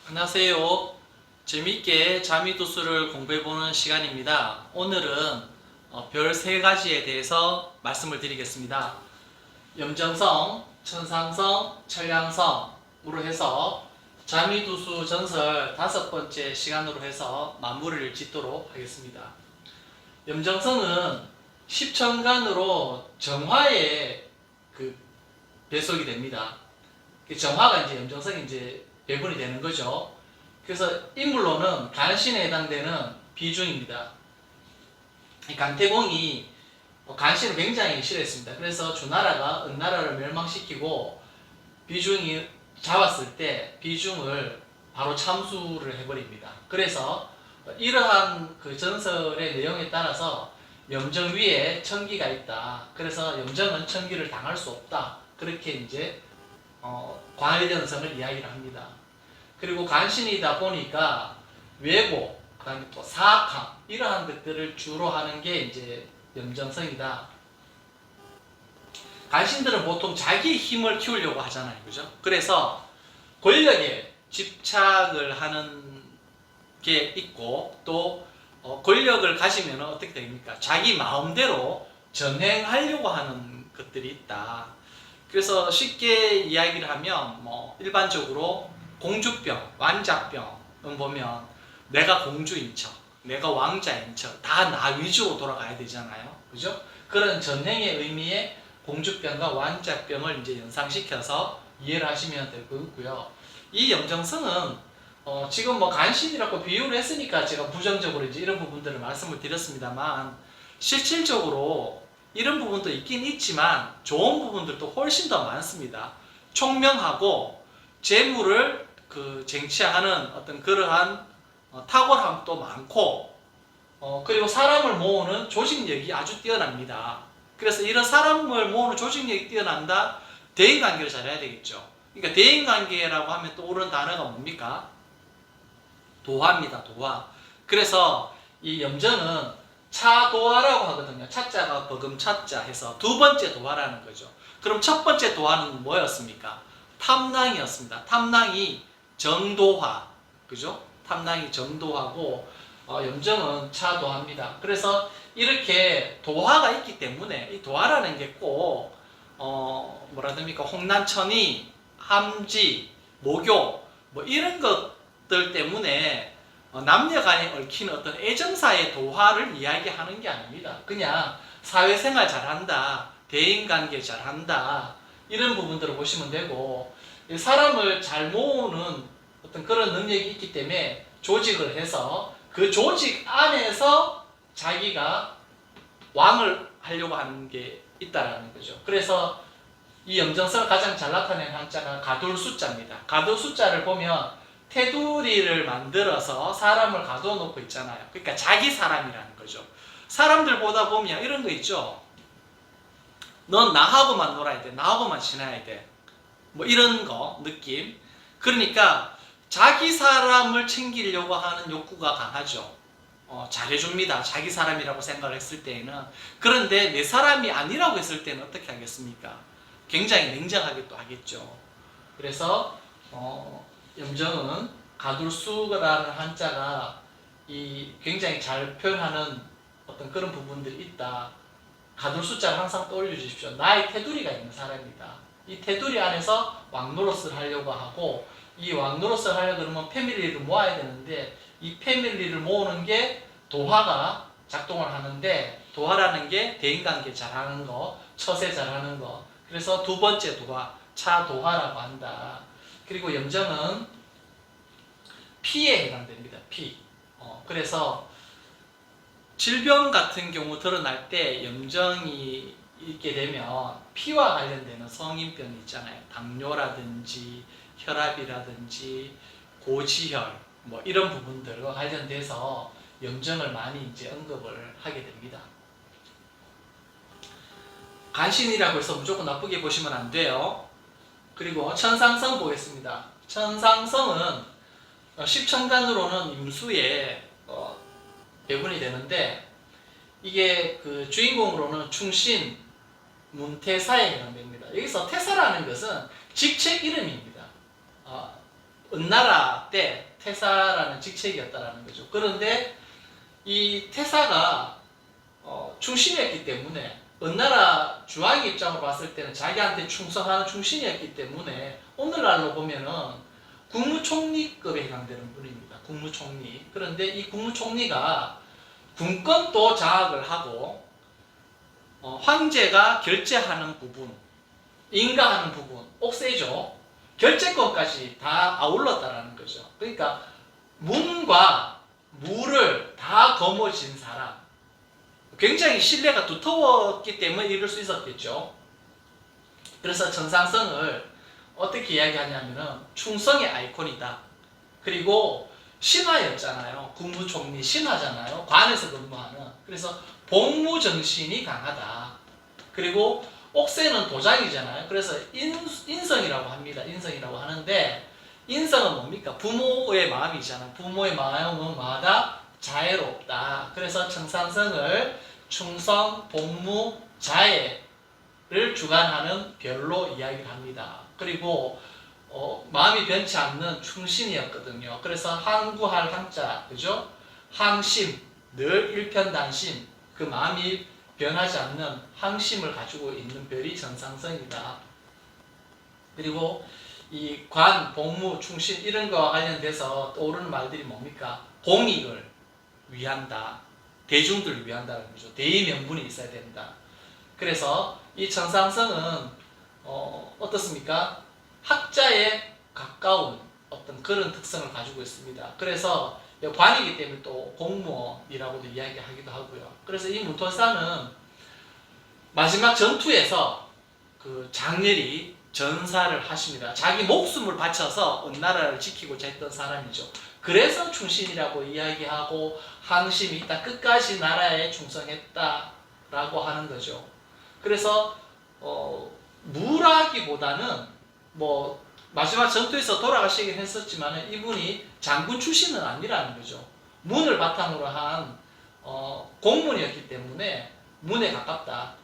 안녕하세요. 재미있게 자미도수를 공부해보는 시간입니다. 오늘은 별 세 가지에 대해서 말씀을 드리겠습니다. 염정성, 천상성, 천량성으로 해서 자미도수 전설 5번째 시간으로 해서 마무리를 짓도록 하겠습니다. 염정성은 십천간으로 정화에 배속이 됩니다. 정화가 이제 염정성이 이제 배분이 되는 거죠. 그래서 인물로는 간신에 해당되는 비중입니다. 간태공이 간신을 굉장히 싫어했습니다. 그래서 주나라가 은나라를 멸망시키고 비중이 잡았을 때 비중을 바로 참수를 해버립니다. 그래서 이러한 그 전설의 내용에 따라서 염정 위에 천기가 있다. 그래서 염정은 천기를 당할 수 없다. 그렇게 이제 광해전성을 이야기를 합니다. 그리고 간신이다 보니까 외고, 그다음에 또 사악함 이러한 것들을 주로 하는 게 이제 염정성이다. 간신들은 보통 자기 힘을 키우려고 하잖아요, 그죠? 그래서 권력에 집착을 하는 게 있고 또 권력을 가지면 어떻게 됩니까? 자기 마음대로 전행하려고 하는 것들이 있다. 그래서 쉽게 이야기를 하면 일반적으로 공주병, 왕자병은 보면 내가 공주인 척, 내가 왕자인 척, 다 나 위주로 돌아가야 되잖아요. 그죠? 그런 전행의 의미의 공주병과 왕자병을 이제 연상시켜서 이해를 하시면 될 거고요. 이 염정성은 지금 간신이라고 비유를 했으니까 제가 부정적으로 이제 이런 부분들을 말씀을 드렸습니다만 실질적으로 이런 부분도 있긴 있지만 좋은 부분들도 훨씬 더 많습니다. 총명하고 재물을 쟁취하는 어떤 그러한 탁월함도 많고 그리고 사람을 모으는 조직력이 아주 뛰어납니다. 그래서 이런 사람을 모으는 조직력이 뛰어난다. 대인관계를 잘해야 되겠죠. 그러니까 대인관계라고 하면 또 오른 단어가 뭡니까? 도화입니다. 도화. 그래서 이 염전은 차도화라고 하거든요. 차자가 버금차자 해서 두 번째 도화라는 거죠. 그럼 첫 번째 도화는 뭐였습니까? 탐낭이었습니다. 탐낭이 정도화, 그죠? 탐낭이 정도화고 염정은 차도화입니다. 그래서 이렇게 도화가 있기 때문에 이 도화라는 게 꼭 뭐라 됩니까? 홍난천이, 함지, 모교 이런 것들 때문에 남녀간에 얽힌 어떤 애정사의 도화를 이야기하는 게 아닙니다. 그냥 사회생활 잘한다, 대인관계 잘한다 이런 부분들을 보시면 되고 사람을 잘 모으는 어떤 그런 능력이 있기 때문에 조직을 해서 그 조직 안에서 자기가 왕을 하려고 하는 게 있다라는 거죠. 그래서 이 염정성을 가장 잘 나타내는 한자가 가둘숫자입니다. 가둘숫자를 보면 테두리를 만들어서 사람을 가둬놓고 있잖아요. 그러니까 자기 사람이라는 거죠. 사람들 보다 보면 이런 거 있죠. 넌 나하고만 놀아야 돼. 나하고만 지내야 돼. 이런 거 느낌. 그러니까 자기 사람을 챙기려고 하는 욕구가 강하죠. 잘해줍니다. 자기 사람이라고 생각을 했을 때에는. 그런데 내 사람이 아니라고 했을 때는 어떻게 하겠습니까? 굉장히 냉정하게 또 하겠죠. 그래서 염정은 가둘수라는 한자가 굉장히 잘 표현하는 어떤 그런 부분들이 있다. 가둘수자를 항상 떠올려 주십시오. 나의 테두리가 있는 사람이다. 이 테두리 안에서 왕노릇을 하려고 하고 이 왕노릇을 하려고 그러면 패밀리를 모아야 되는데 이 패밀리를 모으는 게 도화가 작동을 하는데 도화라는 게 대인관계 잘하는 거, 처세 잘하는 거. 그래서 두 번째 도화, 차도화라고 한다. 그리고 염정은 피에 해당됩니다. 피. 그래서 질병 같은 경우 드러날 때 염정이 있게 되면 피와 관련되는 성인병이 있잖아요. 당뇨라든지 혈압이라든지 고지혈 이런 부분들과 관련돼서 염정을 많이 이제 언급을 하게 됩니다. 간신이라고 해서 무조건 나쁘게 보시면 안 돼요. 그리고 천상성 보겠습니다. 천상성은 십천간으로는 임수에 배분이 되는데 이게 그 주인공으로는 충신, 문태사에 해당됩니다. 여기서 태사라는 것은 직책 이름입니다. 은나라 때 태사라는 직책이었다라는 거죠. 그런데 이 태사가 충신이었기 때문에 은나라 주왕의 입장으로 봤을 때는 자기한테 충성하는 충신이었기 때문에 오늘날로 보면은 국무총리급에 해당되는 분입니다. 국무총리. 그런데 이 국무총리가 군권도 장악을 하고 황제가 결제하는 부분, 인가하는 부분, 옥세죠. 결제권까지 다 아울렀다라는 거죠. 그러니까 문과 무를 다 거머쥔 사람. 굉장히 신뢰가 두터웠기 때문에 이럴 수 있었겠죠. 그래서 정상성을 어떻게 이야기하냐면은 충성의 아이콘이다. 그리고 신하였잖아요. 국무총리 신하잖아요. 관에서 근무하는. 그래서 복무정신이 강하다. 그리고 옥세는 도장이잖아요. 그래서 인성이라고 합니다. 인성이라고 하는데 인성은 뭡니까? 부모의 마음이잖아요. 부모의 마음은 마다 자애롭다. 그래서 정상성을 충성, 복무, 자애를 주관하는 별로 이야기를 합니다. 그리고 마음이 변치 않는 충신이었거든요. 그래서 항구할 항자, 그죠? 항심, 늘 일편단심, 그 마음이 변하지 않는 항심을 가지고 있는 별이 정상성이다. 그리고 이 관, 복무, 충신 이런 거와 관련돼서 떠오르는 말들이 뭡니까? 공익을 위한다. 대중들을 위한다는 거죠. 대의 명분이 있어야 된다. 그래서 이 정상성은 어떻습니까? 학자에 가까운 어떤 그런 특성을 가지고 있습니다. 그래서 관이기 때문에 또 공무원이라고도 이야기하기도 하고요. 그래서 이 문토사는 마지막 전투에서 그 장렬히 전사를 하십니다. 자기 목숨을 바쳐서 은나라를 지키고자 했던 사람이죠. 그래서 충신이라고 이야기하고 항심이 있다. 끝까지 나라에 충성했다라고 하는 거죠. 그래서 무라기보다는 뭐 마지막 전투에서 돌아가시긴 했었지만 이분이 장군 출신은 아니라는 거죠. 문을 바탕으로 한 공문이었기 때문에 문에 가깝다.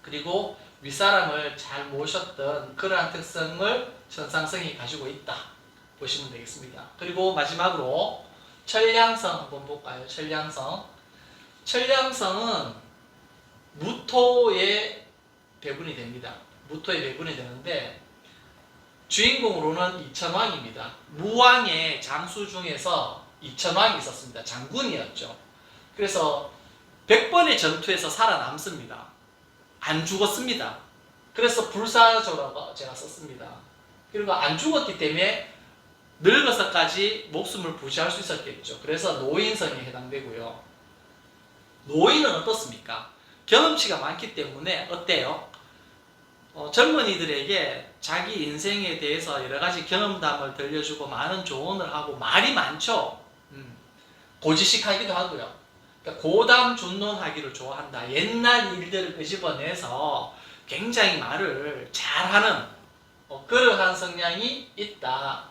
그리고 윗사람을 잘 모셨던 그러한 특성을 천상성이 가지고 있다. 보시면 되겠습니다. 그리고 마지막으로 천량성 한번 볼까요? 천량성. 천량성은 무토의 배분이 됩니다. 무토의 배분이 되는데 주인공으로는 이천왕입니다. 무왕의 장수 중에서 이천왕이 있었습니다. 장군이었죠. 그래서 100번의 전투에서 살아남습니다. 안 죽었습니다. 그래서 불사조라고 제가 썼습니다. 그리고 안 죽었기 때문에 늙어서까지 목숨을 부지할 수 있었겠죠. 그래서 노인성에 해당되고요. 노인은 어떻습니까? 경험치가 많기 때문에 어때요? 젊은이들에게 자기 인생에 대해서 여러 가지 경험담을 들려주고 많은 조언을 하고 말이 많죠. 고지식하기도 하고요. 그러니까 고담 준론하기를 좋아한다. 옛날 일들을 끄집어내서 굉장히 말을 잘하는 그러한 성향이 있다.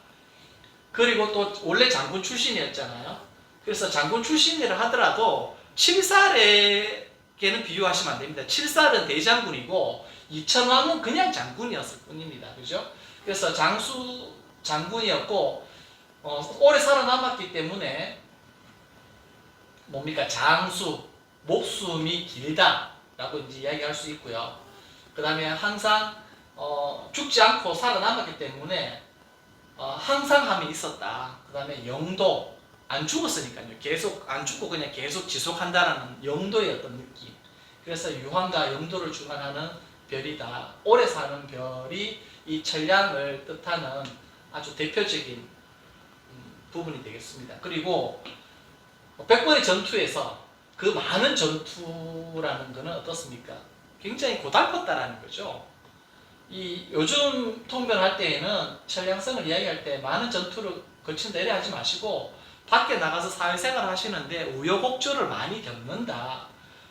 그리고 또 원래 장군 출신이었잖아요. 그래서 장군 출신이라 하더라도 칠살에게는 비유하시면 안 됩니다. 칠살은 대장군이고 이천왕은 그냥 장군이었을 뿐입니다. 그죠? 그래서 장군이었고 오래 살아남았기 때문에 뭡니까? 장수, 목숨이 길다라고 이제 이야기할 수 있고요. 그 다음에 항상 죽지 않고 살아남았기 때문에 항상함이 있었다. 그 다음에 영도, 안 죽었으니까요. 계속 안 죽고 그냥 계속 지속한다라는 영도의 어떤 느낌. 그래서 유황과 영도를 주관하는 별이다. 오래 사는 별이 이 천량을 뜻하는 아주 대표적인 부분이 되겠습니다. 그리고 100번의 전투에서 그 많은 전투라는 것은 어떻습니까? 굉장히 고달팠다라는 거죠. 이 요즘 통변할 때에는 천량성을 이야기할 때 많은 전투를 거친다 이래 하지 마시고 밖에 나가서 사회생활 하시는데 우여곡절을 많이 겪는다.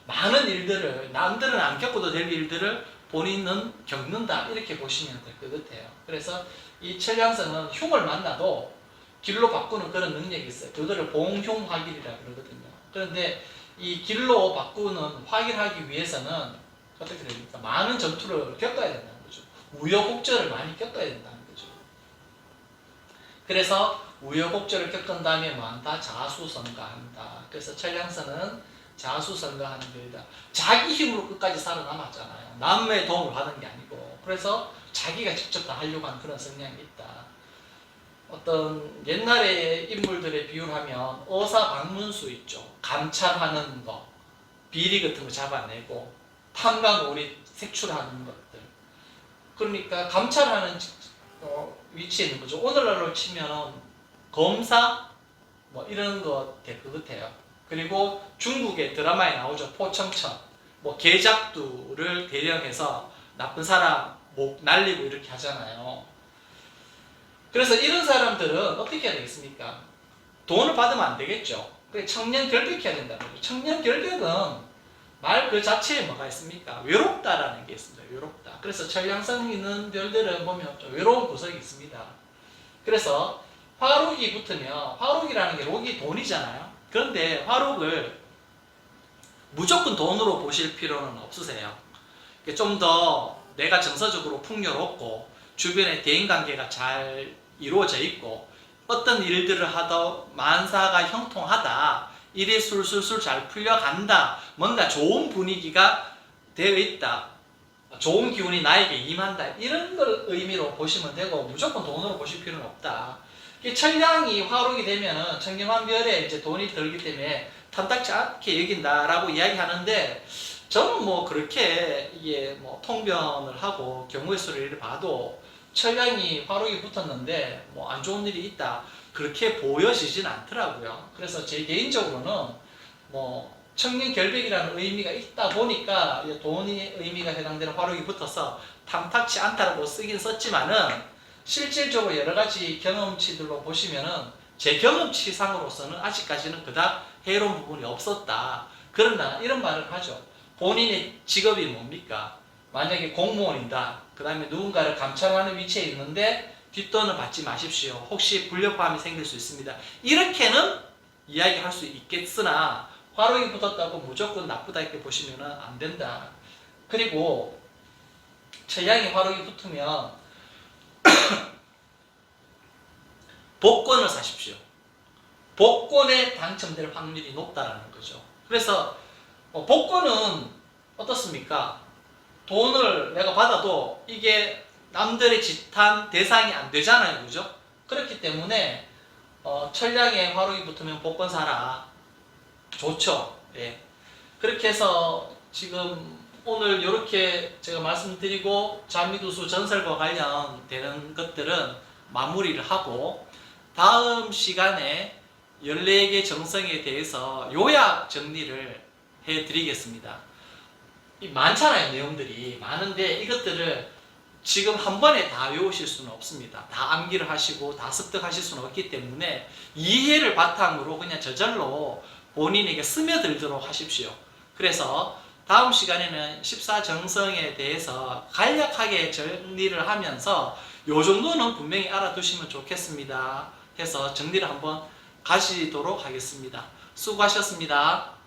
많은 일들을 남들은 안 겪어도 될 일들을 본인은 겪는다. 이렇게 보시면 될 것 같아요. 그래서 이 천량성은 흉을 만나도 길로 바꾸는 그런 능력이 있어요. 그거를 봉흉화길이라고 그러거든요. 그런데 이 길로 바꾸는 화길하기 위해서는 어떻게 됩니까? 많은 전투를 겪어야 된다는 거죠. 우여곡절을 많이 겪어야 된다는 거죠. 그래서 우여곡절을 겪은 다음에 뭐한다? 자수성가한다. 그래서 천량선은 자수성가하는 별이다. 자기 힘으로 끝까지 살아남았잖아요. 남의 도움을 받은 게 아니고. 그래서 자기가 직접 다 하려고 하는 그런 성향이 있다. 어떤 옛날에 인물들의 비유를 하면 어사 방문수 있죠. 감찰하는 거, 비리 같은 거 잡아내고 탐관오리 색출하는 것들. 그러니까 감찰하는 위치에 있는 거죠. 오늘날로 치면 검사 뭐 이런 것 될 것 같아요. 그리고 중국의 드라마에 나오죠. 포청천 뭐 개잡두를 대령해서 나쁜 사람 목 날리고 이렇게 하잖아요. 그래서 이런 사람들은 어떻게 해야 되겠습니까? 돈을 받으면 안 되겠죠. 청년 결백해야 된다는 거죠. 청년 결백은 말 그 자체에 뭐가 있습니까? 외롭다라는 게 있습니다. 외롭다. 그래서 천량성 있는 별들은 보면 좀 외로운 구석이 있습니다. 그래서 화록이 붙으면 화록이라는 게 록이 돈이잖아요. 그런데 화록을 무조건 돈으로 보실 필요는 없으세요. 좀 더 내가 정서적으로 풍요롭고 주변에 대인관계가 잘 이루어져 있고 어떤 일들을 하더 만사가 형통하다, 일이 술술술 잘 풀려간다, 뭔가 좋은 분위기가 되어 있다, 좋은 기운이 나에게 임한다, 이런 걸 의미로 보시면 되고 무조건 돈으로 보실 필요는 없다. 천량이 화록이 되면은 청경환별에 이제 돈이 들기 때문에 탐탁치 않게 여긴다라고 이야기하는데, 저는 뭐 그렇게 이게 뭐 통변을 하고 경우의 수를 봐도 천량이 화록이 붙었는데 뭐 안 좋은 일이 있다 그렇게 보여지진 않더라고요. 그래서 제 개인적으로는 뭐 청년결백이라는 의미가 있다 보니까 돈이 의미가 해당되는 화록이 붙어서 탐탁치 않다라고 쓰긴 썼지만은 실질적으로 여러 가지 경험치들로 보시면은 제 경험치상으로서는 아직까지는 그닥 해로운 부분이 없었다. 그러나 이런 말을 하죠. 본인의 직업이 뭡니까? 만약에 공무원이다. 그 다음에 누군가를 감찰하는 위치에 있는데 뒷돈을 받지 마십시오. 혹시 불협화음이 생길 수 있습니다. 이렇게는 이야기할 수 있겠으나 화록이 붙었다고 무조건 나쁘다 이렇게 보시면 안 된다. 그리고 천량이 화록이 붙으면 복권을 사십시오. 복권에 당첨될 확률이 높다라는 거죠. 그래서 복권은 어떻습니까? 돈을 내가 받아도 이게 남들의 지탄 대상이 안 되잖아요. 그죠? 그렇기 때문에 천량에 화록이 붙으면 복권 사라. 좋죠. 예. 그렇게 해서 지금 오늘 이렇게 제가 말씀드리고 자미두수 전설과 관련되는 것들은 마무리를 하고 다음 시간에 14개 정성에 대해서 요약 정리를 해드리겠습니다. 많잖아요. 내용들이 많은데 이것들을 지금 한 번에 다 외우실 수는 없습니다. 다 암기를 하시고 다 습득하실 수는 없기 때문에 이해를 바탕으로 그냥 저절로 본인에게 스며들도록 하십시오. 그래서 다음 시간에는 14정성에 대해서 간략하게 정리를 하면서 요 정도는 분명히 알아두시면 좋겠습니다. 해서 정리를 한번 가시도록 하겠습니다. 수고하셨습니다.